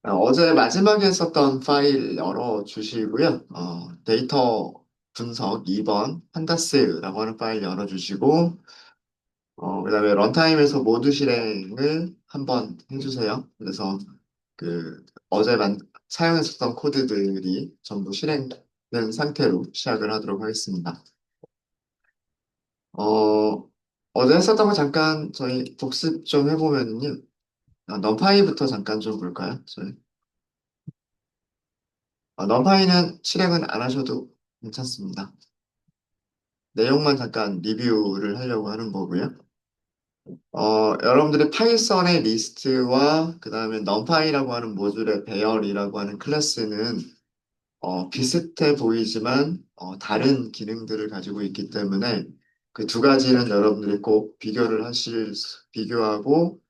어제 마지막에 썼던 파일 열어주시고요. 데이터 분석 2번 판다스라고 하는 파일 열어주시고, 그다음에 런타임에서 모두 실행을 한번 해주세요. 그래서 그 어제 사용했었던 코드들이 전부 실행된 상태로 시작을 하도록 하겠습니다. 어, 어제 했었던 거 잠깐 저희 복습 좀 해보면요. 넘파이부터 잠깐 좀 볼까요? 저희. 넘파이는 실행은 안 하셔도 괜찮습니다. 내용만 잠깐 리뷰를 하려고 하는 거고요. 여러분들이 파이썬의 리스트와 그 다음에 넘파이라고 하는 모듈의 배열이라고 하는 클래스는 비슷해 보이지만 다른 기능들을 가지고 있기 때문에 그 두 가지는 여러분들이 꼭 비교하고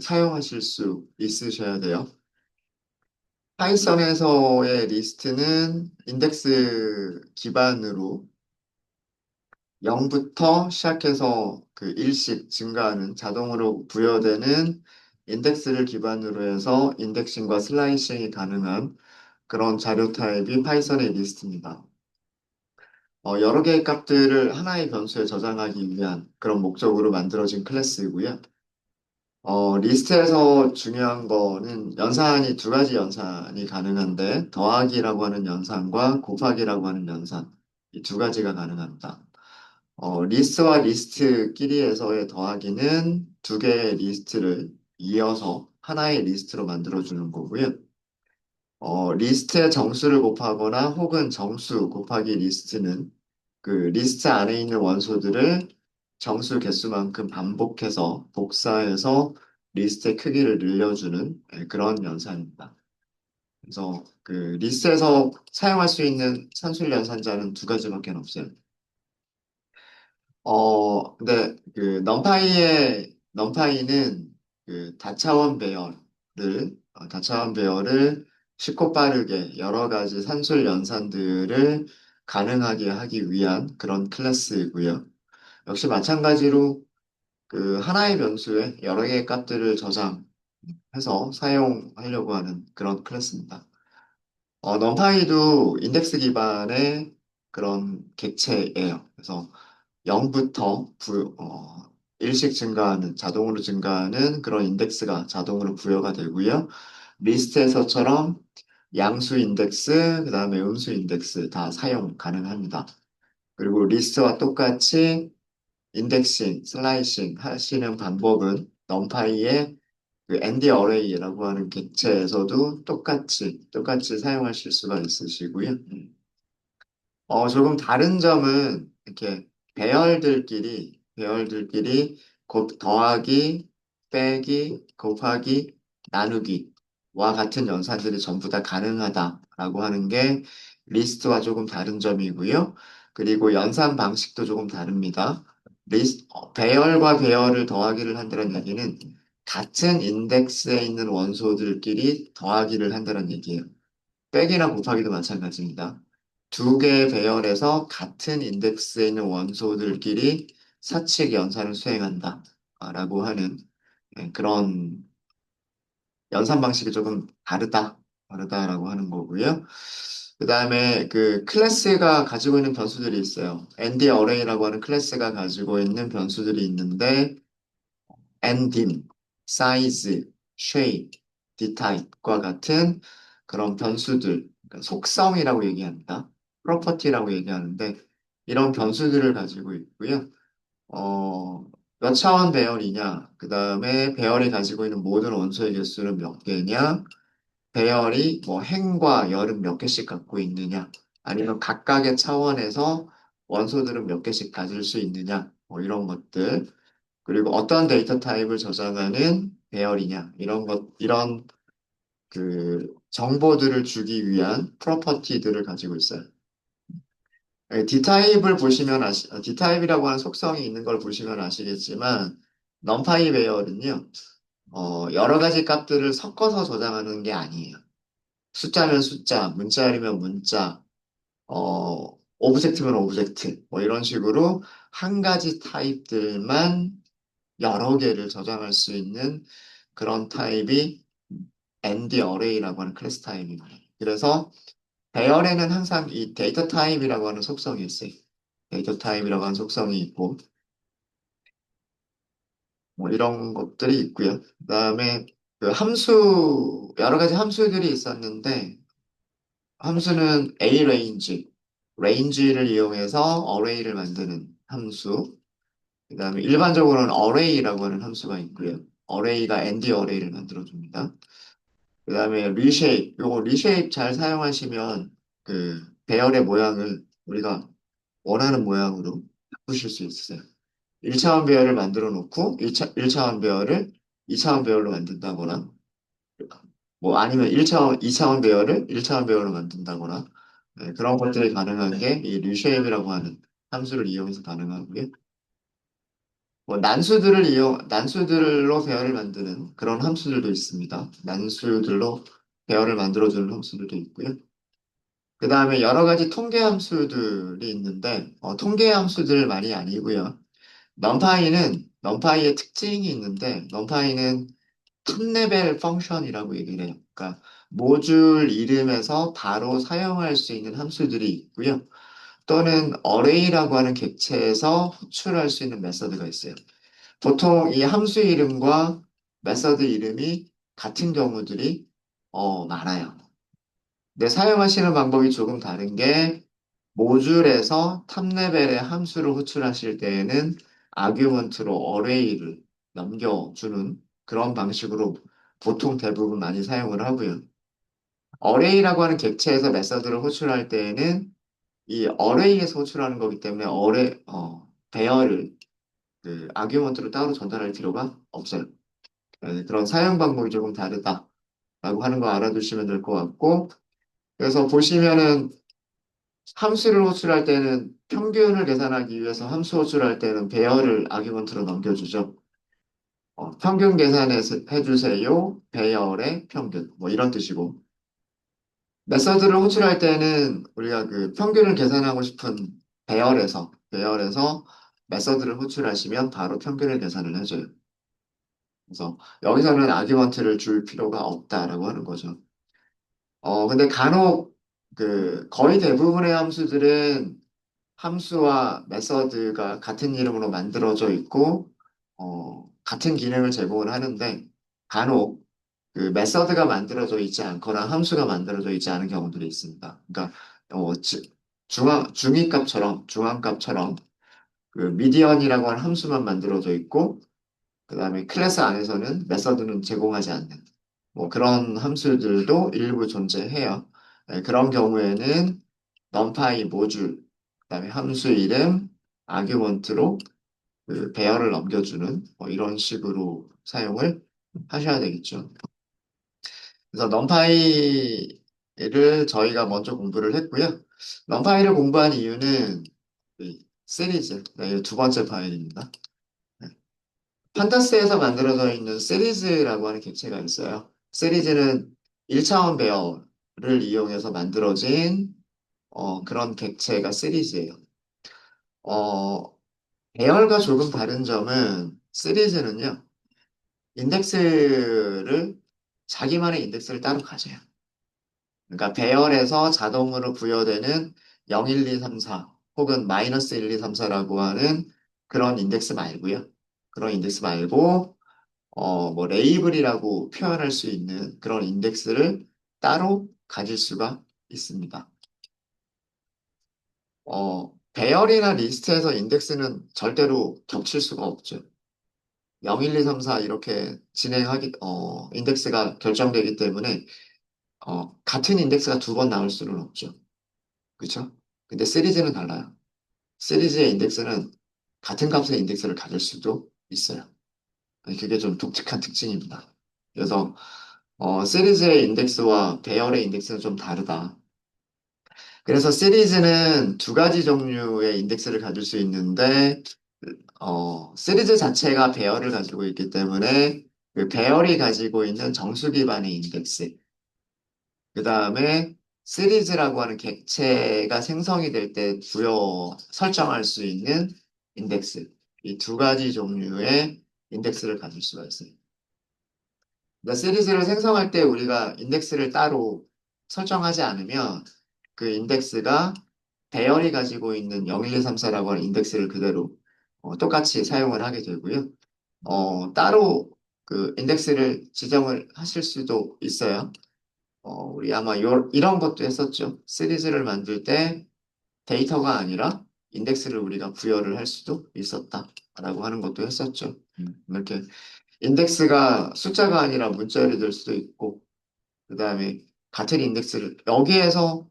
사용하실 수 있으셔야 돼요. 파이썬에서의 리스트는 인덱스 기반으로 0부터 시작해서 그 일씩 증가하는 자동으로 부여되는 인덱스를 기반으로 해서 인덱싱과 슬라이싱이 가능한 그런 자료 타입이 파이썬의 리스트입니다. 여러 개의 값들을 하나의 변수에 저장하기 위한 그런 목적으로 만들어진 클래스이고요. 리스트에서 중요한 거는 연산이 두 가지 연산이 가능한데 더하기라고 하는 연산과 곱하기라고 하는 연산 이 두 가지가 가능합니다. 리스트와 리스트끼리에서의 더하기는 두 개의 리스트를 이어서 하나의 리스트로 만들어주는 거고요. 리스트의 정수를 곱하거나 혹은 정수 곱하기 리스트는 그 리스트 안에 있는 원소들을 정수 개수만큼 반복해서 복사해서 리스트의 크기를 늘려주는 그런 연산입니다. 그래서 그 리스트에서 사용할 수 있는 산술 연산자는 두 가지밖에 없어요. 근데 그 넘파이는 그 다차원 배열을 쉽고 빠르게 여러 가지 산술 연산들을 가능하게 하기 위한 그런 클래스이고요. 역시 마찬가지로 그 하나의 변수에 여러 개의 값들을 저장해서 사용하려고 하는 그런 클래스입니다. 넘파이도 인덱스 기반의 그런 객체예요. 그래서 0부터 일씩 증가하는, 자동으로 증가하는 그런 인덱스가 자동으로 부여가 되고요. 리스트에서처럼 양수 인덱스, 그 다음에 음수 인덱스 다 사용 가능합니다. 그리고 리스트와 똑같이 인덱싱, 슬라이싱 하시는 방법은 넘파이의 그 ND 어레이라고 하는 객체에서도 똑같이 사용하실 수가 있으시고요. 조금 다른 점은 이렇게 배열들끼리 더하기, 빼기, 곱하기, 나누기와 같은 연산들이 전부 다 가능하다라고 하는 게 리스트와 조금 다른 점이고요. 그리고 연산 방식도 조금 다릅니다. 배열과 배열을 더하기를 한다는 얘기는 같은 인덱스에 있는 원소들끼리 더하기를 한다는 얘기예요. 빼기나 곱하기도 마찬가지입니다. 두 개의 배열에서 같은 인덱스에 있는 원소들끼리 사칙 연산을 수행한다. 라고 하는 그런 연산 방식이 조금 다르다라고 하는 거고요. 그 다음에 그 클래스가 가지고 있는 변수들이 있어요. ND 어레이라고 하는 클래스가 가지고 있는 변수들이 있는데 ndim, size, shape, dtype과 같은 그런 변수들, 그러니까 속성이라고 얘기합니다. property라고 얘기하는데 이런 변수들을 가지고 있고요. 어, 몇 차원 배열이냐, 그 다음에 배열이 가지고 있는 모든 원소의 개수는 몇 개냐, 배열이 뭐 행과 열은 몇 개씩 갖고 있느냐, 아니면 각각의 차원에서 원소들은 몇 개씩 가질 수 있느냐, 뭐 이런 것들. 그리고 어떤 데이터 타입을 저장하는 배열이냐, 이런 그 정보들을 주기 위한 프로퍼티들을 가지고 있어요. D타입이라고 하는 속성이 있는 걸 보시면 아시겠지만, 넘파이 배열은요, 여러 가지 값들을 섞어서 저장하는 게 아니에요. 숫자면 숫자, 문자리면 문자, 오브젝트면 오브젝트, 뭐 이런 식으로 한 가지 타입들만 여러 개를 저장할 수 있는 그런 타입이 ND 어레이라고 하는 클래스 타입입니다. 그래서 배열에는 항상 이 데이터 타입이라고 하는 속성이 있어요. 데이터 타입이라고 하는 속성이 있고, 뭐 이런 것들이 있고요. 그다음에 그 함수, 여러 가지 함수들이 있었는데, 함수는 A range, range를 이용해서 어레이를 만드는 함수, 그다음에 일반적으로는 array라고 하는 함수가 있고요. array가 ND 어레이를 만들어줍니다. 그다음에 reshape, 요거 reshape 잘 사용하시면 그 배열의 모양을 우리가 원하는 모양으로 바꾸실 수 있어요. 1차원 배열을 만들어 놓고 1차원 배열을 2차원 배열로 만든다거나 뭐 아니면 1차원, 2차원 배열을 1차원 배열로 만든다거나 네, 그런 것들이 가능한 게 이 reshape이라고 하는 함수를 이용해서 가능하고요. 뭐 난수들로 배열을 만드는 그런 함수들도 있습니다. 난수들로 배열을 만들어주는 함수들도 있고요. 그 다음에 여러 가지 통계 함수들이 있는데, 통계 함수들 많이 아니고요. 넘파이의 특징이 있는데, 넘파이는 탑레벨 펑션이라고 얘기를 해요. 그러니까 모듈 이름에서 바로 사용할 수 있는 함수들이 있고요. 또는 어레이라고 하는 객체에서 호출할 수 있는 메서드가 있어요. 보통 이 함수 이름과 메서드 이름이 같은 경우들이 많아요. 근데 사용하시는 방법이 조금 다른 게 모듈에서 탑레벨의 함수를 호출하실 때에는 아규먼트로 어레이를 넘겨주는 그런 방식으로 보통 대부분 많이 사용을 하고요. 어레이라고 하는 객체에서 메서드를 호출할 때에는 이 어레이에서 호출하는 거기 때문에 배열을 그 아규먼트로 따로 전달할 필요가 없어요. 네, 그런 사용 방법이 조금 다르다라고 하는 거 알아두시면 될 것 같고, 그래서 보시면은 함수를 호출할 때는 평균을 계산하기 위해서 함수 호출할 때는 배열을 아규먼트로 넘겨주죠. 평균 계산해 주세요. 배열의 평균. 뭐 이런 뜻이고. 메서드를 호출할 때는 우리가 그 평균을 계산하고 싶은 배열에서 메서드를 호출하시면 바로 평균을 계산을 해줘요. 그래서 여기서는 아규먼트를 줄 필요가 없다라고 하는 거죠. 근데 간혹 거의 대부분의 함수들은 함수와 메서드가 같은 이름으로 만들어져 있고, 같은 기능을 제공을 하는데, 간혹 그 메서드가 만들어져 있지 않거나 함수가 만들어져 있지 않은 경우들이 있습니다. 그러니까, 중위값처럼, 그 미디언이라고 하는 함수만 만들어져 있고, 그 다음에 클래스 안에서는 메서드는 제공하지 않는 뭐 그런 함수들도 일부 존재해요. 네, 그런 경우에는 numpy 모듈, 그다음에 함수 이름, 아규먼트로 그 배열을 넘겨주는 뭐 이런 식으로 사용을 하셔야 되겠죠. 그래서 numpy를 저희가 먼저 공부를 했고요. numpy를 공부한 이유는 이 시리즈, 네, 두 번째 파일입니다. 판타스에서 만들어져 있는 시리즈라고 하는 객체가 있어요. 시리즈는 1차원 배열을 이용해서 만들어진 그런 객체가 시리즈예요. 어, 배열과 조금 다른 점은 시리즈는요, 인덱스를 자기만의 인덱스를 따로 가져요. 그러니까 배열에서 자동으로 부여되는 0, 1, 2, 3, 4 혹은 마이너스 1, 2, 3, 4라고 하는 그런 인덱스 말고요. 그런 인덱스 말고 뭐 레이블이라고 표현할 수 있는 그런 인덱스를 따로 가질 수가 있습니다. 배열이나 리스트에서 인덱스는 절대로 겹칠 수가 없죠. 0, 1, 2, 3, 4 이렇게 인덱스가 결정되기 때문에 같은 인덱스가 두 번 나올 수는 없죠. 그렇죠? 근데 시리즈는 달라요. 시리즈의 인덱스는 같은 값의 인덱스를 가질 수도 있어요. 그게 좀 독특한 특징입니다. 그래서 시리즈의 인덱스와 배열의 인덱스는 좀 다르다. 그래서 시리즈는 두 가지 종류의 인덱스를 가질 수 있는데, 시리즈 자체가 배열을 가지고 있기 때문에 그 배열이 가지고 있는 정수 기반의 인덱스, 그 다음에 시리즈라고 하는 객체가 생성이 될 때 설정할 수 있는 인덱스, 이 두 가지 종류의 인덱스를 가질 수가 있어요. 시리즈를 생성할 때 우리가 인덱스를 따로 설정하지 않으면 그 인덱스가 배열이 가지고 있는 0, 1, 2, 3, 4라고 하는 인덱스를 그대로 똑같이 사용을 하게 되고요. 따로 그 인덱스를 지정을 하실 수도 있어요. 우리 아마 이런 것도 했었죠. 시리즈를 만들 때 데이터가 아니라 인덱스를 우리가 부여를 할 수도 있었다라고 하는 것도 했었죠. 이렇게 인덱스가 숫자가 아니라 문자열이 될 수도 있고, 그 다음에 같은 인덱스를 여기에서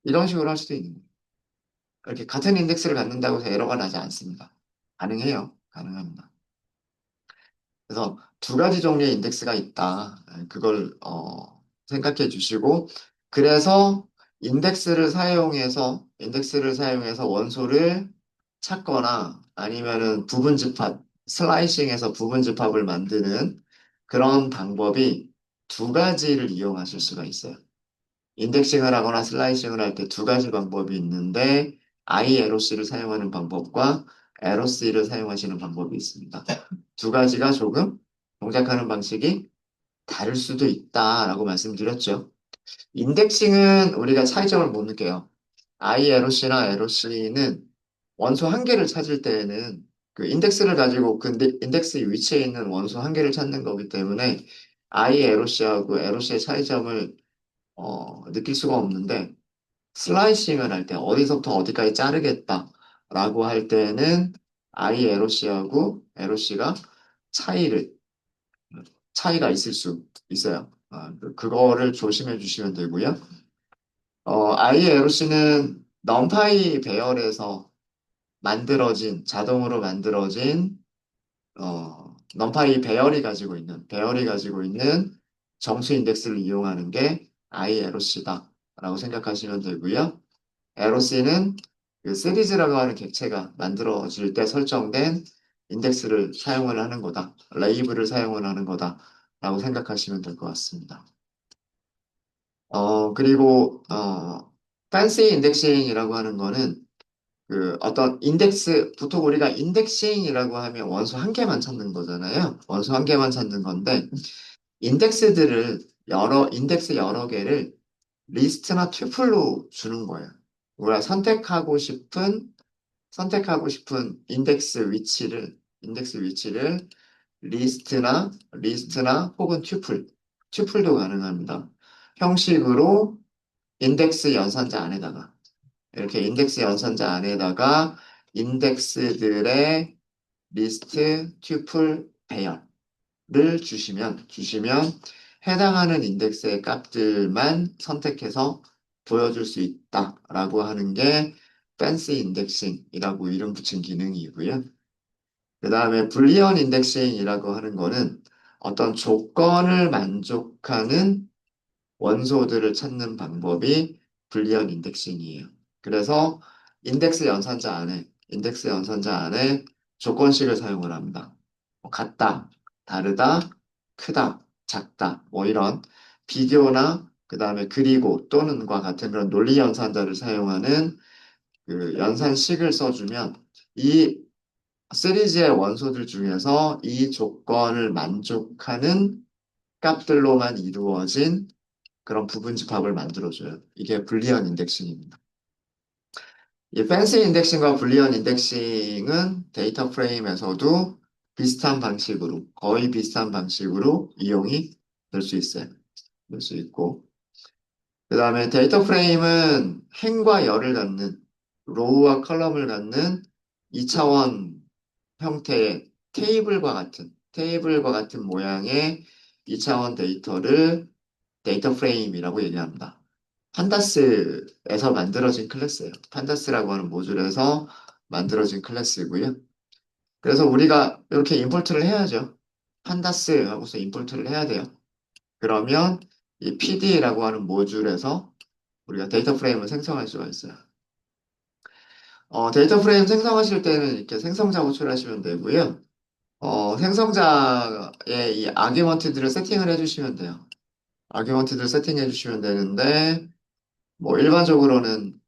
이런 식으로 할 수도 있는 거예요. 이렇게 같은 인덱스를 갖는다고 해서 에러가 나지 않습니다. 가능해요. 가능합니다. 그래서 두 가지 종류의 인덱스가 있다. 그걸 생각해 주시고, 그래서 인덱스를 사용해서 원소를 찾거나 아니면은 부분집합, 슬라이싱해서 부분집합을 만드는 그런 방법이 두 가지를 이용하실 수가 있어요. 인덱싱을 하거나 슬라이싱을 할 때 두 가지 방법이 있는데 ILOC를 사용하는 방법과 LOC를 사용하시는 방법이 있습니다. 두 가지가 조금 동작하는 방식이 다를 수도 있다라고 말씀드렸죠. 인덱싱은 우리가 차이점을 못 느껴요. ILOC나 LOC는 원소 한 개를 찾을 때에는 그 인덱스를 가지고 그 인덱스 위치에 있는 원소 한 개를 찾는 거기 때문에 ILOC하고 LOC의 차이점을 느낄 수가 없는데 슬라이싱을 할 때 어디서부터 어디까지 자르겠다라고 할 때는 ILOC하고 LOC가 차이를 차이가 있을 수 있어요. 그거를 조심해 주시면 되고요. ILOC는 넘파이 배열에서 자동으로 만들어진, 넘파이 배열이 가지고 있는 정수 인덱스를 이용하는 게 ILOC다라고 생각하시면 되고요. LOC는 그 시리즈라고 하는 객체가 만들어질 때 설정된 인덱스를 사용을 하는 거다. 레이블을 사용을 하는 거다라고 생각하시면 될 것 같습니다. 그리고, fancy 인덱싱이라고 하는 거는 그 어떤 보통 우리가 인덱싱이라고 하면 원소 한 개만 찾는 거잖아요. 원소 한 개만 찾는 건데, 인덱스 여러 개를 리스트나 튜플로 주는 거예요. 우리가 선택하고 싶은 인덱스 위치를 리스트나 혹은 튜플도 가능합니다. 형식으로 인덱스 연산자 안에다가, 이렇게 인덱스 연산자 안에다가 인덱스들의 리스트, 튜플, 배열을 주시면 해당하는 인덱스의 값들만 선택해서 보여줄 수 있다라고 하는 게 팬시 인덱싱이라고 이름 붙인 기능이고요. 그 다음에 불리언 인덱싱이라고 하는 거는 어떤 조건을 만족하는 원소들을 찾는 방법이 불리언 인덱싱이에요. 그래서 인덱스 연산자 안에 조건식을 사용을 합니다. 같다, 다르다, 크다, 작다, 뭐 이런 비교나 그 다음에 그리고 또는과 같은 그런 논리 연산자를 사용하는 그 연산식을 써주면 이 시리즈의 원소들 중에서 이 조건을 만족하는 값들로만 이루어진 그런 부분 집합을 만들어줘요. 이게 불리언 인덱싱입니다. 이 팬시 인덱싱과 불리언 인덱싱은 데이터 프레임에서도 거의 비슷한 방식으로 이용이 될 수 있어요. 될 수 있고. 그 다음에 데이터 프레임은 행과 열을 갖는, 로우와 컬럼을 갖는 2차원 형태의 테이블과 같은 모양의 2차원 데이터 프레임이라고 얘기합니다. 판다스에서 만들어진 클래스예요. 판다스라고 하는 모듈에서 만들어진 클래스이고요. 그래서 우리가 이렇게 임포트를 해야죠. 판다스 하고서 임포트를 해야 돼요. 그러면 이 PD라고 하는 모듈에서 우리가 데이터 프레임을 생성할 수가 있어요. 데이터 프레임 생성하실 때는 이렇게 생성자 호출하시면 되고요. 생성자의 이 아규먼트들을 세팅을 해주시면 돼요. 아규먼트들 세팅해 주시면 되는데, 뭐, 일반적으로는,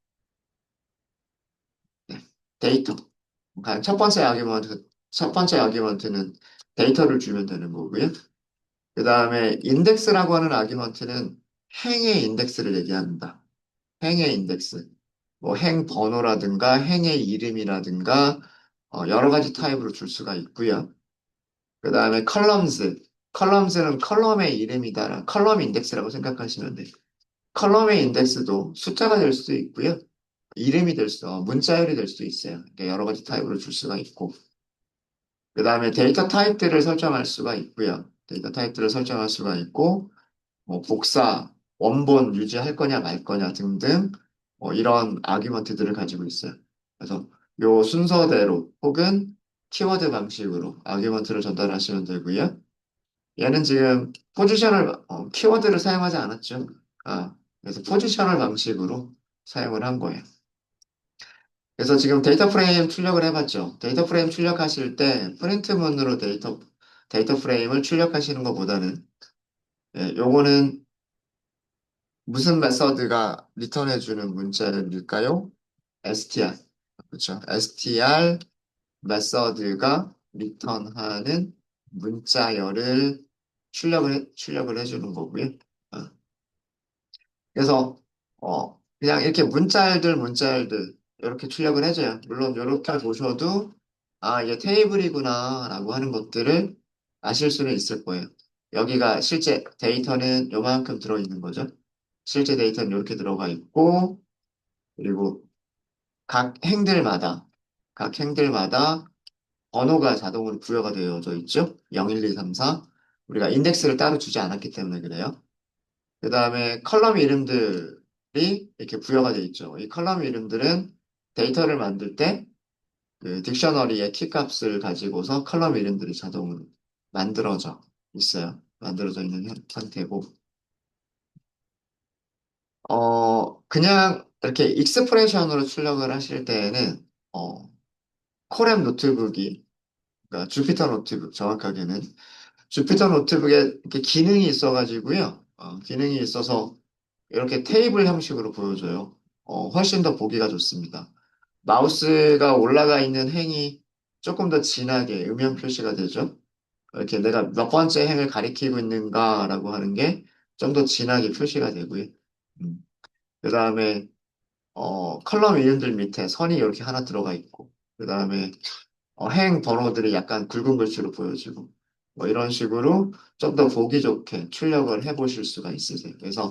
네, 데이터. 그러니까 첫 번째 아규먼트는 데이터를 주면 되는 거고요. 그 다음에 인덱스라고 하는 아규먼트는 행의 인덱스를 얘기합니다. 행의 인덱스. 뭐 행 번호라든가 행의 이름이라든가 여러 가지 타입으로 줄 수가 있고요. 그 다음에 컬럼즈. 컬럼즈는 컬럼의 이름이다. 컬럼 인덱스라고 생각하시면 돼요. 컬럼의 인덱스도 숫자가 될 수도 있고요. 이름이 될 수, 문자열이 될 수도 있어요. 그러니까 여러 가지 타입으로 줄 수가 있고. 그 다음에 데이터 타입들을 설정할 수가 있고요. 데이터 타입들을 설정할 수가 있고, 뭐 복사, 원본 유지할 거냐 말 거냐 등등 이런 아규먼트들을 가지고 있어요. 그래서 요 순서대로 혹은 키워드 방식으로 아규먼트를 전달하시면 되고요. 얘는 지금 키워드를 사용하지 않았죠. 그래서 포지셔널 방식으로 사용을 한 거예요. 그래서 지금 데이터 프레임 출력을 해봤죠. 데이터 프레임 출력하실 때 프린트문으로 데이터 프레임을 출력하시는 것보다는 요거는 무슨 메서드가 리턴해주는 문자일까요? str. 그렇죠. str 메서드가 리턴하는 문자열을 출력을 해주는 거고요. 어, 그래서 그냥 이렇게 문자열들 이렇게 출력을 해줘요. 물론 이렇게 보셔도 이게 테이블이구나라고 하는 것들을 아실 수는 있을 거예요. 여기가 실제 데이터는 요만큼 들어있는 거죠. 실제 데이터는 이렇게 들어가 있고 그리고 각 행들마다 각 행들마다 번호가 자동으로 부여가 되어져 있죠. 0, 1, 2, 3, 4. 우리가 인덱스를 따로 주지 않았기 때문에 그래요. 그 다음에 컬럼 이름들이 이렇게 부여가 돼 있죠. 이 컬럼 이름들은 데이터를 만들 때 그 딕셔너리의 키값을 가지고서 컬럼 이름들이 자동으로 만들어져 있어요. 만들어져 있는 상태고. 그냥 이렇게 익스프레션으로 출력을 하실 때에는, 코램 노트북이, 그러니까 주피터 노트북 정확하게는, 주피터 노트북에 이렇게 기능이 있어가지고요. 기능이 있어서 이렇게 테이블 형식으로 보여줘요. 훨씬 더 보기가 좋습니다. 마우스가 올라가 있는 행이 조금 더 진하게 음영 표시가 되죠. 이렇게 내가 몇 번째 행을 가리키고 있는가라고 하는 게 좀 더 진하게 표시가 되고요. 그 다음에 컬럼 이름들 밑에 선이 이렇게 하나 들어가 있고, 그 다음에 행 번호들이 약간 굵은 글씨로 보여지고, 뭐 이런 식으로 좀 더 보기 좋게 출력을 해보실 수가 있으세요. 그래서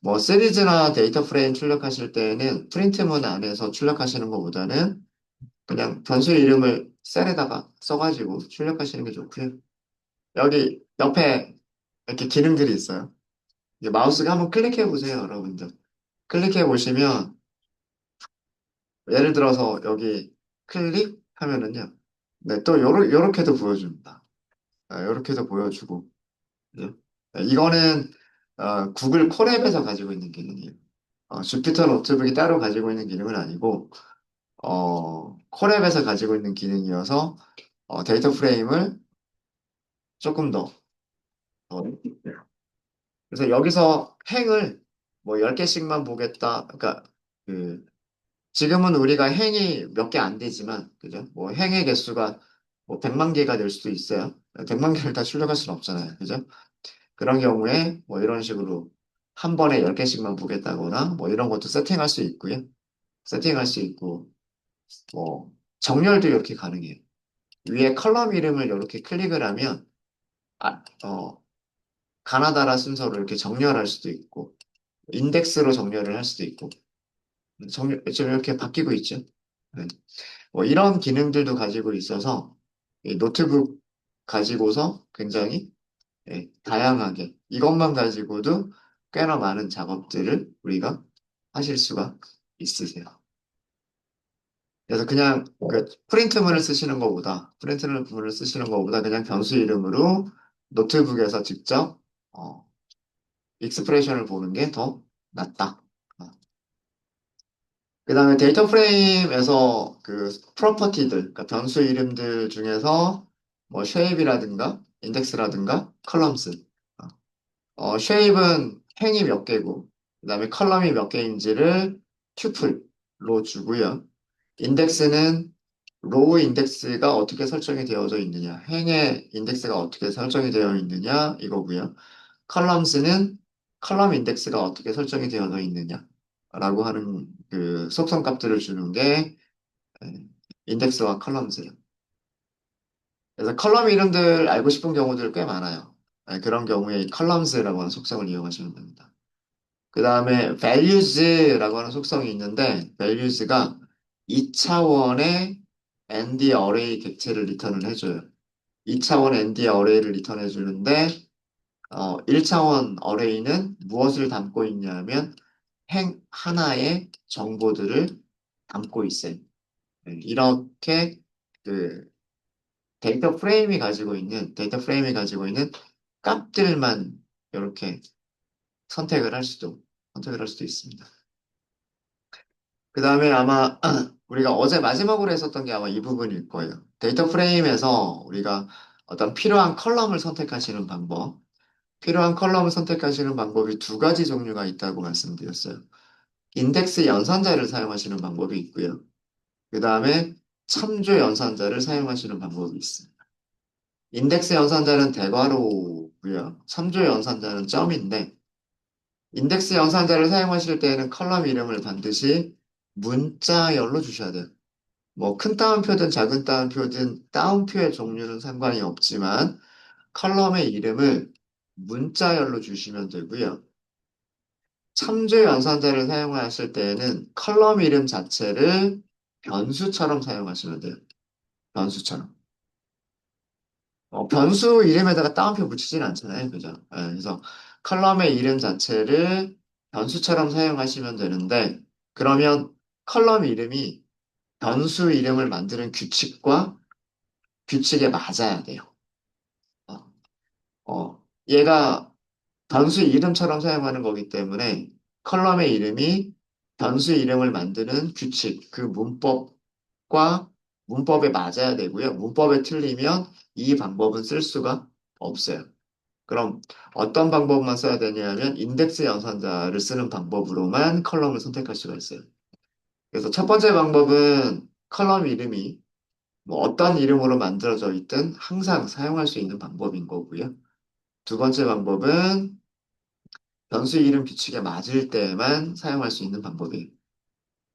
뭐 시리즈나 데이터 프레임 출력하실 때에는 프린트문 안에서 출력하시는 것보다는 그냥 변수 이름을 셀에다가 써가지고 출력하시는 게 좋고요. 여기 옆에 이렇게 기능들이 있어요. 이제 마우스가 한번 클릭해 보세요, 여러분들. 클릭해 보시면 예를 들어서 여기 클릭하면은요. 네, 또 요렇게도 보여줍니다. 요렇게도 보여주고. 그죠? 이거는 구글 콜앱에서 가지고 있는 기능이에요. 주피터 노트북이 따로 가지고 있는 기능은 아니고 콜앱에서 가지고 있는 기능이어서 데이터 프레임을 조금 더 그래서 여기서 행을 뭐 10개씩만 보겠다. 그러니까 그 지금은 우리가 행이 몇 개 안 되지만 그죠? 뭐 행의 개수가 뭐 100만 개가 될 수도 있어요. 100만 개를 다 출력할 수는 없잖아요. 그죠? 그런 경우에 뭐 이런 식으로 한 번에 10개씩만 보겠다거나 뭐 이런 것도 세팅할 수 있고요. 세팅할 수 있고 뭐 정렬도 이렇게 가능해요. 위에 컬럼 이름을 이렇게 클릭을 하면 아, 가나다라 순서로 이렇게 정렬할 수도 있고 인덱스로 정렬을 할 수도 있고 지금 이렇게 바뀌고 있죠. 네. 뭐 이런 기능들도 가지고 있어서 이 노트북 가지고서 굉장히 다양하게 이것만 가지고도 꽤나 많은 작업들을 우리가 하실 수가 있으세요. 그래서 그냥 그 프린트문을 쓰시는 것보다 그냥 변수 이름으로 노트북에서 직접 어, 익스프레션을 보는 게 더 낫다. 그 다음에 데이터 프레임에서 그 프로퍼티들, 그러니까 변수 이름들 중에서 뭐 쉐입이라든가 인덱스라든가 컬럼스. 쉐입은 행이 몇 개고, 그 다음에 컬럼이 몇 개인지를 튜플로 주고요. 인덱스는 로우 인덱스가 어떻게 설정이 되어져 있느냐, 행의 인덱스가 어떻게 설정이 되어 있느냐 이거고요. 컬럼스는 컬럼 인덱스가 어떻게 설정이 되어져 있느냐라고 하는 그 속성 값들을 주는 게 인덱스와 컬럼스예요. 그래서 컬럼 이름들 알고 싶은 경우들 꽤 많아요. 그런 경우에 이 컬럼스라고 하는 속성을 이용하시면 됩니다. 그 다음에 values라고 하는 속성이 있는데 values가 2차원의 ND 어레이 객체를 리턴을 해줘요. 2차원 ND 어레이를 리턴해 주는데 1차원 어레이는 무엇을 담고 있냐면 행 하나의 정보들을 담고 있어요. 이렇게 그 데이터 프레임이 가지고 있는 값들만 이렇게 선택을 할 수도 있습니다. 그 다음에 아마 우리가 어제 마지막으로 했었던 게 아마 이 부분일 거예요. 데이터 프레임에서 우리가 어떤 필요한 컬럼을 선택하시는 방법, 필요한 컬럼을 선택하시는 방법이 두 가지 종류가 있다고 말씀드렸어요. 인덱스 연산자를 사용하시는 방법이 있고요. 그 다음에 참조 연산자를 사용하시는 방법이 있어요. 인덱스 연산자는 대괄호고요. 참조 연산자는 점인데, 인덱스 연산자를 사용하실 때에는 컬럼 이름을 반드시 문자열로 주셔야 돼요. 뭐 큰 따옴표든 작은 따옴표든 따옴표의 종류는 상관이 없지만 컬럼의 이름을 문자열로 주시면 되고요. 참조 연산자를 사용하실 때에는 컬럼 이름 자체를 변수처럼 사용하시면 돼요. 변수처럼. 변수 이름에다가 따옴표 붙이진 않잖아요. 그죠? 그래서 컬럼의 이름 자체를 변수처럼 사용하시면 되는데, 그러면 컬럼 이름이 변수 이름을 만드는 규칙에 맞아야 돼요. 어, 얘가 변수 이름처럼 사용하는 거기 때문에 컬럼의 이름이 변수 이름을 만드는 규칙, 그 문법과 문법에 맞아야 되고요. 문법에 틀리면 이 방법은 쓸 수가 없어요. 그럼 어떤 방법만 써야 되냐면 인덱스 연산자를 쓰는 방법으로만 컬럼을 선택할 수가 있어요. 그래서 첫 번째 방법은 컬럼 이름이 뭐 어떤 이름으로 만들어져 있든 항상 사용할 수 있는 방법인 거고요. 두 번째 방법은 변수 이름 규칙에 맞을 때만 사용할 수 있는 방법이에요.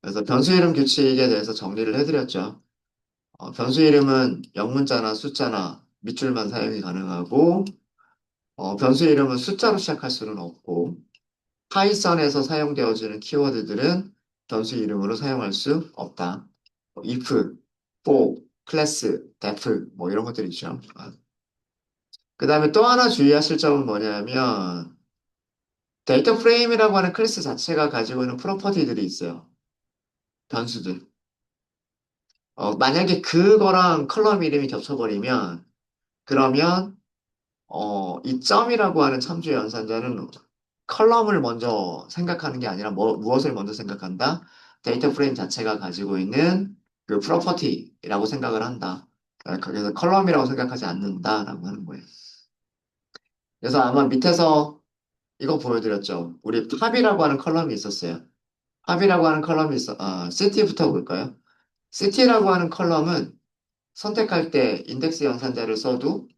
그래서 변수 이름 규칙에 대해서 정리를 해드렸죠. 변수 이름은 영문자나 숫자나 밑줄만 사용이 가능하고, 변수 이름은 숫자로 시작할 수는 없고, 파이썬에서 사용되어지는 키워드들은 변수 이름으로 사용할 수 없다. if, for, class, def 뭐 이런 것들이 있죠. 그 다음에 또 하나 주의하실 점은 뭐냐면 데이터 프레임이라고 하는 클래스 자체가 가지고 있는 프로퍼티들이 있어요. 변수들. 만약에 그거랑 컬럼 이름이 겹쳐버리면 그러면 이 점이라고 하는 참조 연산자는 컬럼을 먼저 생각하는 게 아니라 무엇을 먼저 생각한다? 데이터 프레임 자체가 가지고 있는 그 프로퍼티라고 생각을 한다. 그래서 컬럼이라고 생각하지 않는다라고 하는 거예요. 그래서 아마 밑에서 이거 보여드렸죠. 우리 팝이라고 하는 컬럼이 있었어요. 팝이라고 하는 컬럼이 시티부터 볼까요? 시티라고 하는 컬럼은 선택할 때 인덱스 연산자를 써도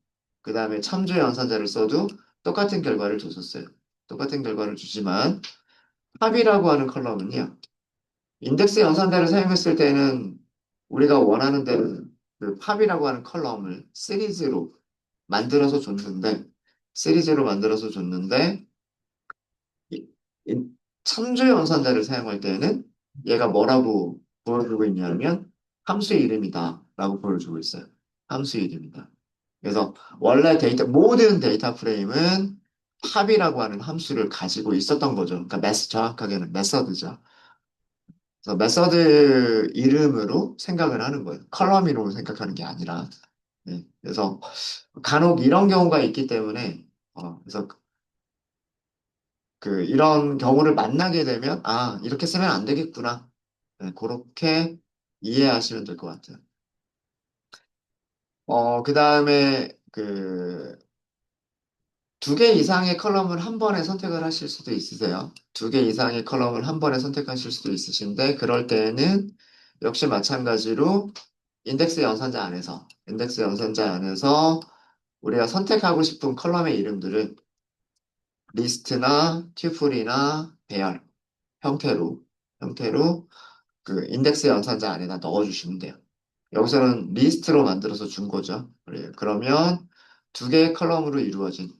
그 다음에 참조 연산자를 써도 똑같은 결과를 줬었어요. 똑같은 결과를 주지만 팝이라고 하는 컬럼은요. 인덱스 연산자를 사용했을 때는 우리가 원하는 대로 그 팝이라고 하는 컬럼을 시리즈로 만들어서 줬는데 이- 이 참조 연산자를 사용할 때는 얘가 뭐라고 보여주고 있냐면 함수 이름이다 라고 보여주고 있어요. 함수 이름이다. 그래서 원래 모든 데이터 프레임은 팝이라고 하는 함수를 가지고 있었던 거죠. 그러니까 정확하게는 메서드죠. 그래서 메서드 이름으로 생각을 하는 거예요. 컬럼 이름으로 생각하는 게 아니라. 네. 그래서 간혹 이런 경우가 있기 때문에, 그래서 이런 경우를 만나게 되면, 이렇게 쓰면 안 되겠구나. 네, 그렇게 이해하시면 될 것 같아요. 그 다음에 두 개 이상의 컬럼을 한 번에 선택을 하실 수도 있으세요. 두 개 이상의 컬럼을 한 번에 선택하실 수도 있으신데, 그럴 때에는 역시 마찬가지로 인덱스 연산자 안에서 우리가 선택하고 싶은 컬럼의 이름들을 리스트나 튜플이나 배열 형태로, 형태로 그 인덱스 연산자 안에다 넣어주시면 돼요. 여기서는 리스트로 만들어서 준 거죠. 그래요. 그러면 두 개의 컬럼으로 이루어진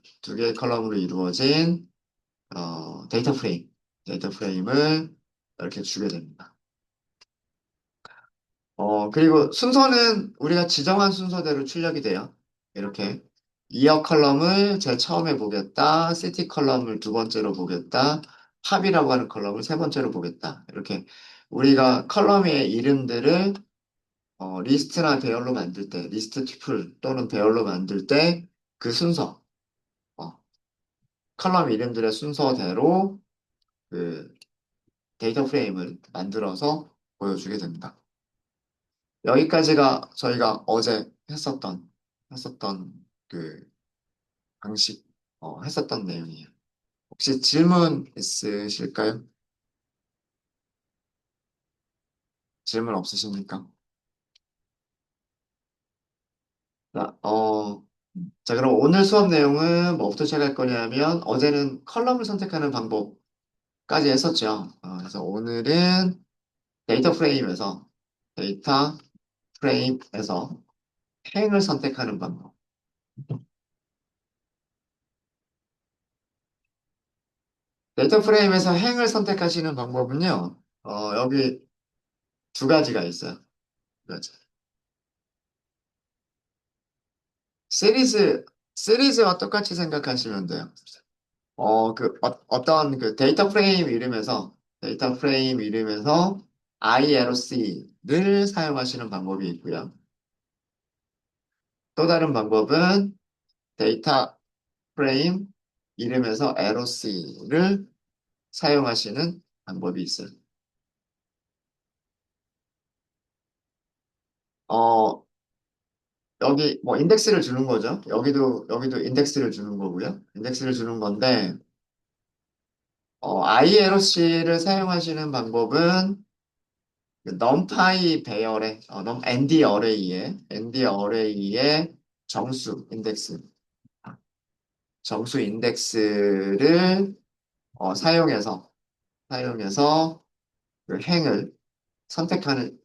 데이터 프레임을 이렇게 주게 됩니다. 그리고 순서는 우리가 지정한 순서대로 출력이 돼요. 이렇게. 이어 컬럼을 제일 처음에 보겠다. 시티 컬럼을 두 번째로 보겠다. 팝이라고 하는 컬럼을 세 번째로 보겠다. 이렇게 우리가 컬럼의 이름들을 리스트나 배열로 만들 때, 리스트 튜플 또는 배열로 만들 때 그 순서, 어, 컬럼 이름들의 순서대로 그 데이터 프레임을 만들어서 보여주게 됩니다. 여기까지가 저희가 어제 했었던 그 방식, 했었던 내용이에요. 혹시 질문 있으실까요? 질문 없으십니까? 자, 자, 그럼 오늘 수업 내용은 뭐부터 시작할 거냐면, 어제는 컬럼을 선택하는 방법까지 했었죠. 그래서 오늘은 데이터 프레임에서, 데이터 프레임에서 행을 선택하는 방법. 데이터 프레임에서 행을 선택하시는 방법은요, 여기 두 가지가 있어요. 두 가지. 시리즈, 시리즈와 똑같이 생각하시면 돼요. 어떤 그 데이터 프레임 이름에서 ILC를 사용하시는 방법이 있고요. 또 다른 방법은 데이터 프레임 이름에서 LOC를 사용하시는 방법이 있어요. 어, 여기 뭐 인덱스를 주는 거죠. 여기도 인덱스를 주는 거고요. 인덱스를 주는 건데, ILOC를 사용하시는 방법은 그 numpy 배열의 ND 어레이의 정수 인덱스 정수 인덱스를 사용해서 그 행을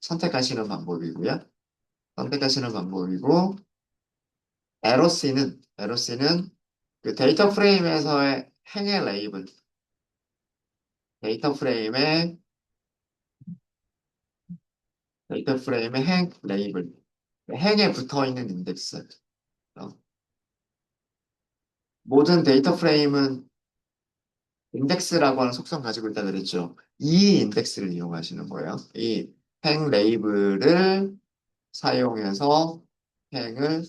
선택하시는 방법이고 LOC는 그 행의 레이블 데이터 프레임의 데이터 프레임의 행 레이블 행에 붙어 있는 인덱스 어, 모든 데이터 프레임은 인덱스라고 하는 속성 가지고 있다 그랬죠. 이 인덱스를 이용하시는 거예요. 이 행 레이블을 사용해서 행을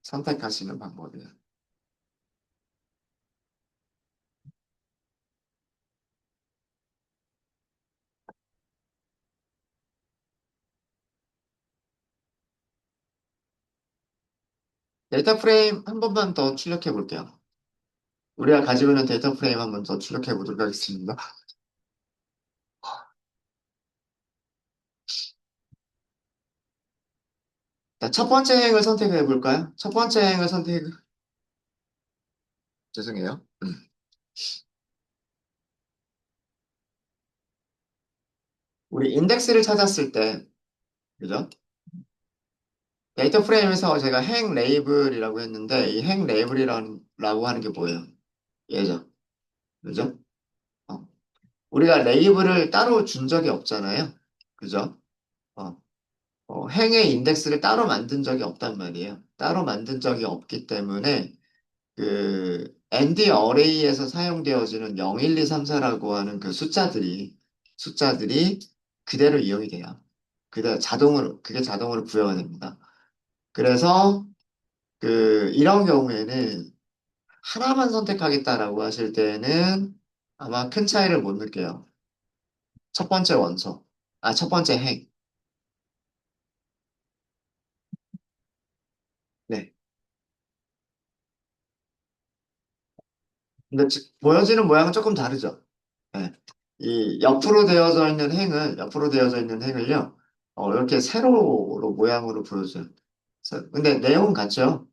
선택하시는 방법이에요. 데이터 프레임 한 번만 더 출력해 볼게요. 우리가 가지고 있는 데이터 프레임 한 번 더 출력해 보도록 하겠습니다. 자, 첫 번째 행을 선택해 볼까요? 첫 번째 행을 죄송해요. 우리 인덱스를 찾았을 때, 그죠? 데이터 프레임에서 제가 행 레이블이라고 했는데, 이 행 레이블이라고 하는 게 뭐예요? 얘죠. 그죠? 어. 우리가 레이블을 따로 준 적이 없잖아요. 그죠? 어. 행의 인덱스를 따로 만든 적이 없단 말이에요. 따로 만든 적이 없기 때문에 그 ND 어레이에서 사용되어지는 0, 1, 2, 3, 4라고 하는 그 숫자들이 그대로 이용이 돼요. 그게 자동으로 부여가 됩니다. 그래서 이런 경우에는 하나만 선택하겠다라고 하실 때는 아마 큰 차이를 못 느껴요. 첫 번째 원소, 첫 번째 행. 네. 근데 보여지는 모양은 조금 다르죠. 네. 이 옆으로 되어져 있는 행을요. 이렇게 세로로 모양으로 보여줘요. 근데 내용은 같죠?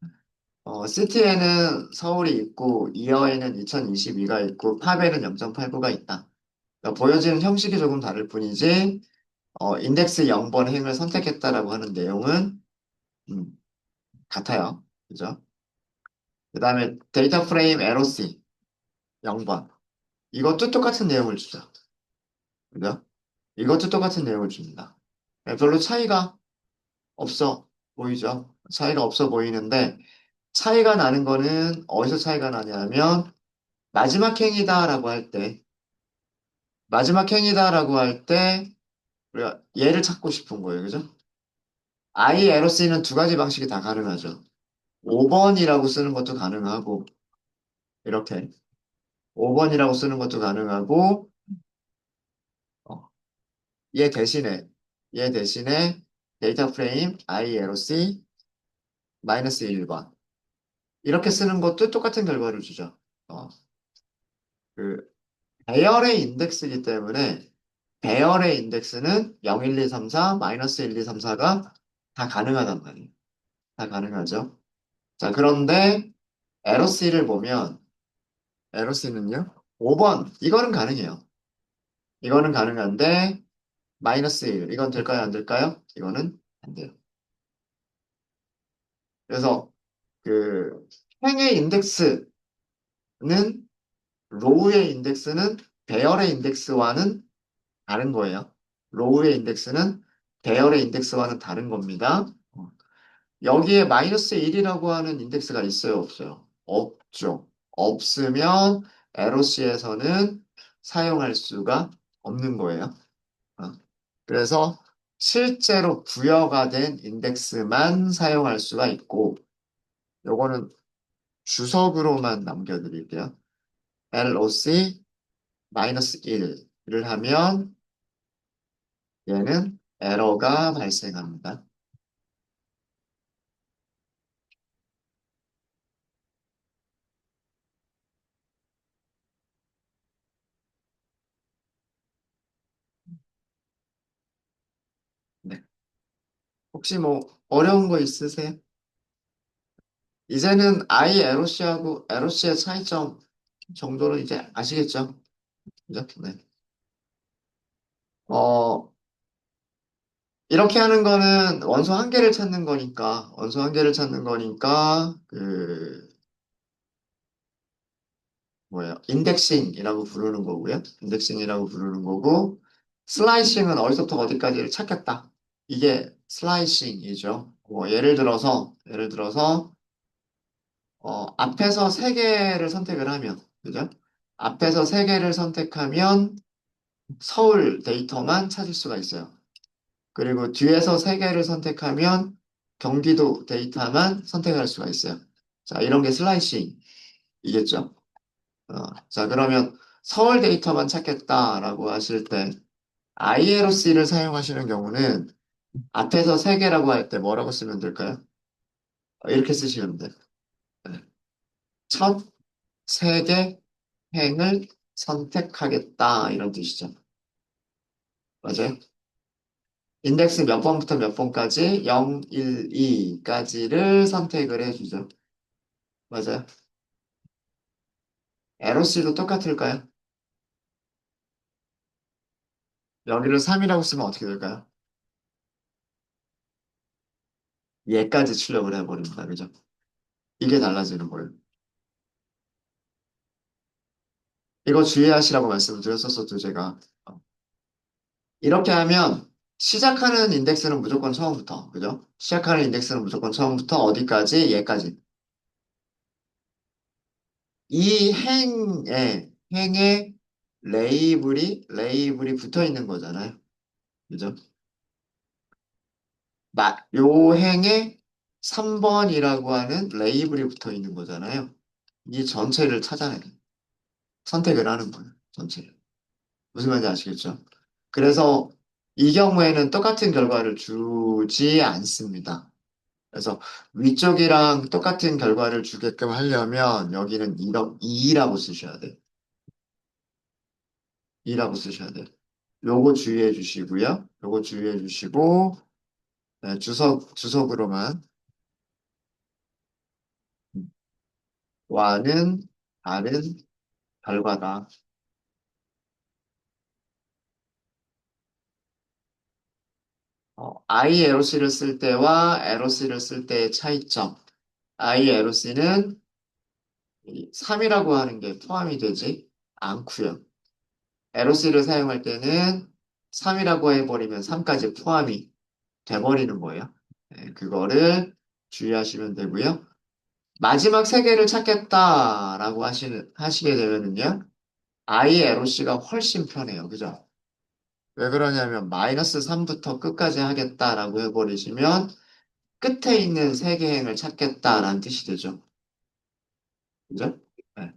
시티에는 서울이 있고, 이어에는 2022가 있고, 팝에는 0.89가 있다. 그러니까 보여지는 형식이 조금 다를 뿐이지, 인덱스 0번 행을 선택했다라고 하는 내용은, 음, 같아요. 그죠? 그 다음에 데이터 프레임 LOC 0번. 이것도 똑같은 내용을 주죠. 그죠? 이것도 똑같은 내용을 줍니다. 별로 차이가 없어 보이죠? 차이가 없어 보이는데, 차이가 나는 거는 어디서 차이가 나냐면, 마지막 행이다라고 할 때, 마지막 행이다라고 할 때, 우리가 얘를 찾고 싶은 거예요. 그죠? I, LOC는 두 가지 방식이 다 가능하죠. 5번이라고 쓰는 것도 가능하고, 이렇게. 5번이라고 쓰는 것도 가능하고, 어, 얘 대신에, 얘 대신에 데이터 프레임 ILOC 마이너스 1번. 이렇게 쓰는 것도 똑같은 결과를 주죠. 어, 그, 배열의 인덱스이기 때문에, 배열의 인덱스는 0, 1, 2, 3, 4, 마이너스 1, 2, 3, 4가 다 가능하단 말이에요. 다 가능하죠. 자, 그런데 LOC를 보면, LOC는요? 5번. 이거는 가능해요. 이거는 가능한데, 마이너스 1. 이건 될까요? 안 될까요? 이거는 안 돼요. 그래서 그 행의 인덱스는 로우의 인덱스는 배열의 인덱스와는 다른 거예요. 로우의 인덱스는 배열의 인덱스와는 다른 겁니다. 여기에 마이너스 1이라고 하는 인덱스가 있어요, 없어요? 없죠. 없으면 LOC에서는 사용할 수가 없는 거예요. 어. 그래서 실제로 부여가 된 인덱스만 사용할 수가 있고, 요거는 주석으로만 남겨드릴게요. LOC 마이너스 1을 하면 얘는 에러가 발생합니다. 네. 혹시 뭐 어려운 거 있으세요? 이제는 ILOC하고 LOC의 차이점 정도는 이제 아시겠죠? 그죠? 네. 어, 이렇게 하는 거는 원소 한 개를 찾는 거니까, 원소 한 개를 찾는 거니까, 뭐예요? 인덱싱이라고 부르는 거고요. 인덱싱이라고 부르는 거고, 슬라이싱은 어디서부터 어디까지를 찾겠다. 이게 슬라이싱이죠. 예를 들어서, 앞에서 세 개를 선택을 하면, 그죠? 앞에서 세 개를 선택하면 서울 데이터만 찾을 수가 있어요. 그리고 뒤에서 세 개를 선택하면 경기도 데이터만 선택할 수가 있어요. 자, 이런 게 슬라이싱이겠죠. 자, 그러면 서울 데이터만 찾겠다라고 하실 때 ILOC를 사용하시는 경우는 앞에서 세 개라고 할 때 뭐라고 쓰면 될까요? 이렇게 쓰시면 돼요. 네. 첫 세 개 행을 선택하겠다 이런 뜻이죠. 맞아요? 인덱스 몇 번부터 몇 번까지 0, 1, 2까지를 선택을 해주죠. 맞아요? LOC도 똑같을까요? 여기를 3이라고 쓰면 어떻게 될까요? 얘까지 출력을 해버립니다. 그죠? 이게 달라지는 거예요. 이거 주의하시라고 말씀을 드렸었어도 제가. 이렇게 하면 시작하는 인덱스는 무조건 처음부터. 그죠? 시작하는 인덱스는 무조건 처음부터 어디까지? 얘까지. 이 행에 레이블이 붙어 있는 거잖아요. 그죠? 요 행에 3번이라고 하는 레이블이 붙어 있는 거잖아요. 이 전체를 찾아내요. 선택을 하는 거예요. 전체를. 무슨 말인지 아시겠죠? 그래서 이 경우에는 똑같은 결과를 주지 않습니다. 그래서 위쪽이랑 똑같은 결과를 주게끔 하려면 여기는 2라고 쓰셔야 돼요. 2라고 쓰셔야 돼요. 요거 주의해 주시고요. 요거 주의해 주시고 네, 주석으로만. 와는 다른 결과다. ILOC를 쓸 때와 LOC를 쓸 때의 차이점. ILOC는 3이라고 하는 게 포함이 되지 않고요. LOC를 사용할 때는 3이라고 해버리면 3까지 포함이 돼버리는 거예요. 네, 그거를 주의하시면 되고요. 마지막 세 개를 찾겠다라고 하시게 되면은요. ILOC가 훨씬 편해요. 그죠? 왜 그러냐면 마이너스 3부터 끝까지 하겠다라고 해버리시면 끝에 있는 세 개 행을 찾겠다라는 뜻이 되죠. 그죠? 네.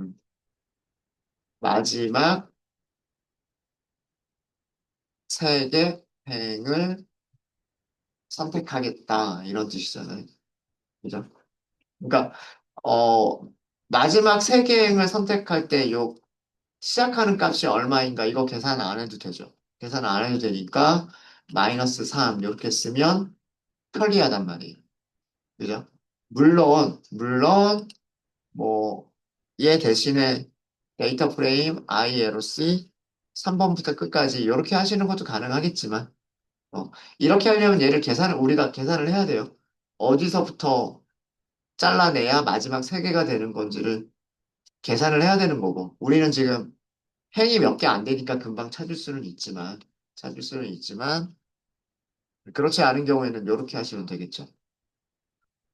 음. 마지막 세 개 행을 선택하겠다 이런 뜻이잖아요. 그죠? 그러니까 어 마지막 세 개 행을 선택할 때 요 시작하는 값이 얼마인가 이거 계산 안 해도 되죠. 계산 안 해도 되니까 마이너스 3 이렇게 쓰면 편리하단 말이에요. 그죠? 물론 뭐, 얘 대신에 데이터 프레임 ILOC 3번부터 끝까지 이렇게 하시는 것도 가능하겠지만, 이렇게 하려면 우리가 계산을 해야 돼요. 어디서부터 잘라내야 마지막 세 개가 되는 건지를 계산을 해야 되는 거고, 우리는 지금 행이 몇 개 안 되니까 금방 찾을 수는 있지만, 그렇지 않은 경우에는 이렇게 하시면 되겠죠.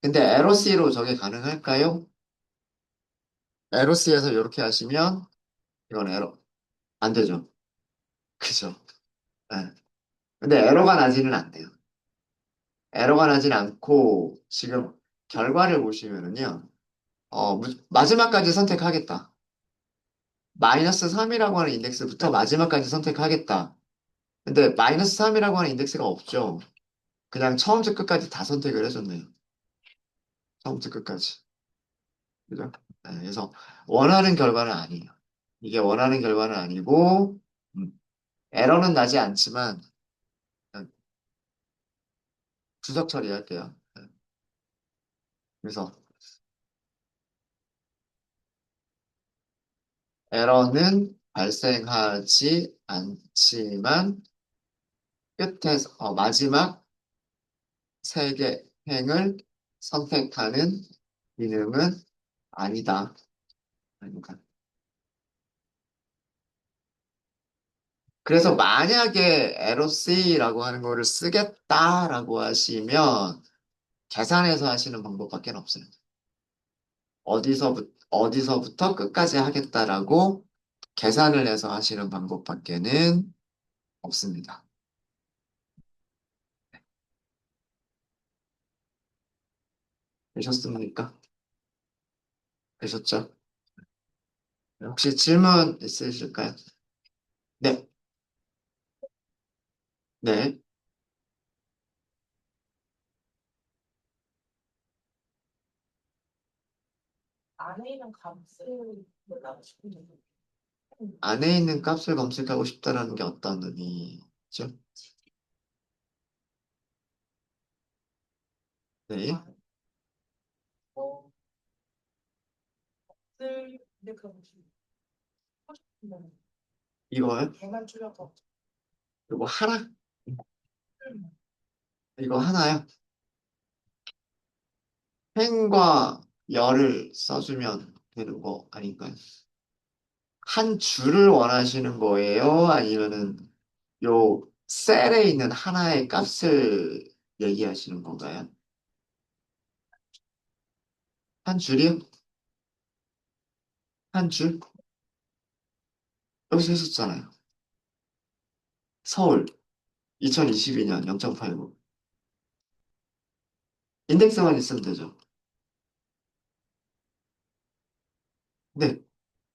근데 LOC로 저게 가능할까요? LOC에서 이렇게 하시면, 이건 안 되죠. 그죠? 네. 근데 에러가 나지는 않네요. 에러가 나진 않고 지금 결과를 보시면은요. 마지막까지 선택하겠다. 마이너스 3이라고 하는 인덱스부터 마지막까지 선택하겠다. 근데 마이너스 3이라고 하는 인덱스가 없죠. 그냥 처음부터 끝까지 다 선택을 해줬네요. 처음부터 끝까지. 그죠? 네, 그래서 원하는 결과는 아니에요. 이게 원하는 결과는 아니고 에러는 나지 않지만 그냥 주석 처리할게요. 네, 그래서 에러는 발생하지 않지만 마지막 세 개 행을 선택하는 기능은 아니다. 그러니까. 그래서 만약에 LOC라고 하는 거를 쓰겠다라고 하시면 계산해서 하시는 방법밖에 없어요. 어디서부터 끝까지 하겠다라고 계산을 해서 하시는 방법밖에는 없습니다. 되셨습니까? 되셨죠? 혹시 질문 있으실까요? 네, 네. 안에 있는 값을 검색하고 싶다라는 게 어떤 의미죠? 네. 이거요? 이거 하나? 이거 하나요? 펜과 열을 써주면 되는 거 아닌가요? 한 줄을 원하시는 거예요? 아니면은 요 셀에 있는 하나의 값을 얘기하시는 건가요? 한 줄이요? 한 줄? 여기서 했었잖아요. 서울 2022년 0.89. 인덱스만 있으면 되죠. 네.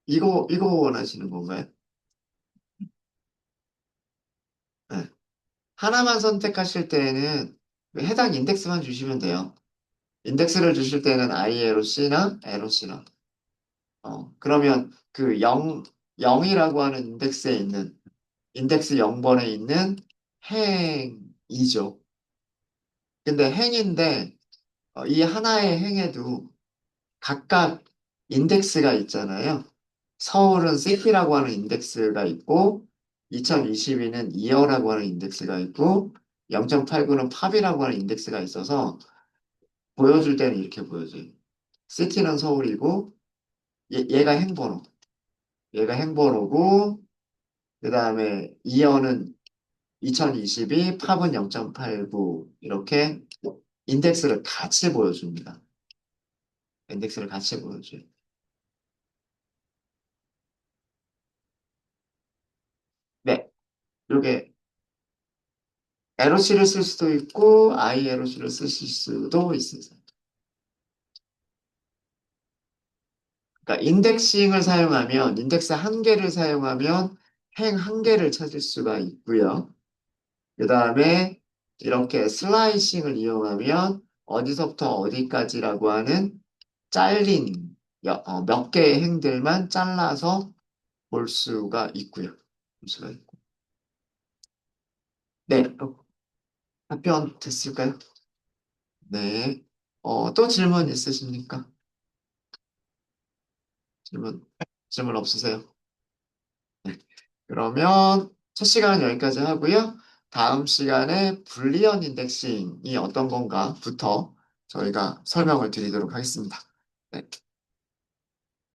이거 원하시는 건가요? 네. 하나만 선택하실 때에는 해당 인덱스만 주시면 돼요. 인덱스를 주실 때는 ILOC나 LOC나. 그러면 그 0이라고 하는 인덱스 0번에 있는 행이죠. 근데 행인데 이 하나의 행에도 각각 인덱스가 있잖아요. 서울은 시티라고 하는 인덱스가 있고 2022는 이어라고 하는 인덱스가 있고 0.89는 팝이라고 하는 인덱스가 있어서 보여줄 때는 이렇게 보여줘요. 시티는 서울이고 얘가 행번호. 얘가 행번호고 그다음에 이어는 2022, 팝은 0.89 이렇게 인덱스를 같이 보여줍니다. 인덱스를 같이 보여줘요. 네, 이게 LOC를 쓸 수도 있고 ILOC를 쓰실 수도 있습니다. 그러니까 인덱싱을 사용하면 인덱스 한 개를 사용하면 행 한 개를 찾을 수가 있고요. 그 다음에 이렇게 슬라이싱을 이용하면 어디서부터 어디까지라고 하는 잘린 몇 개의 행들만 잘라서 볼 수가 있고요. 볼 수가 있고. 네, 답변 됐을까요? 네. 또 질문 있으십니까? 질문, 질문 없으세요? 네. 그러면 첫 시간은 여기까지 하고요. 다음 시간에 불리언 인덱싱이 어떤 건가부터 저희가 설명을 드리도록 하겠습니다. 네.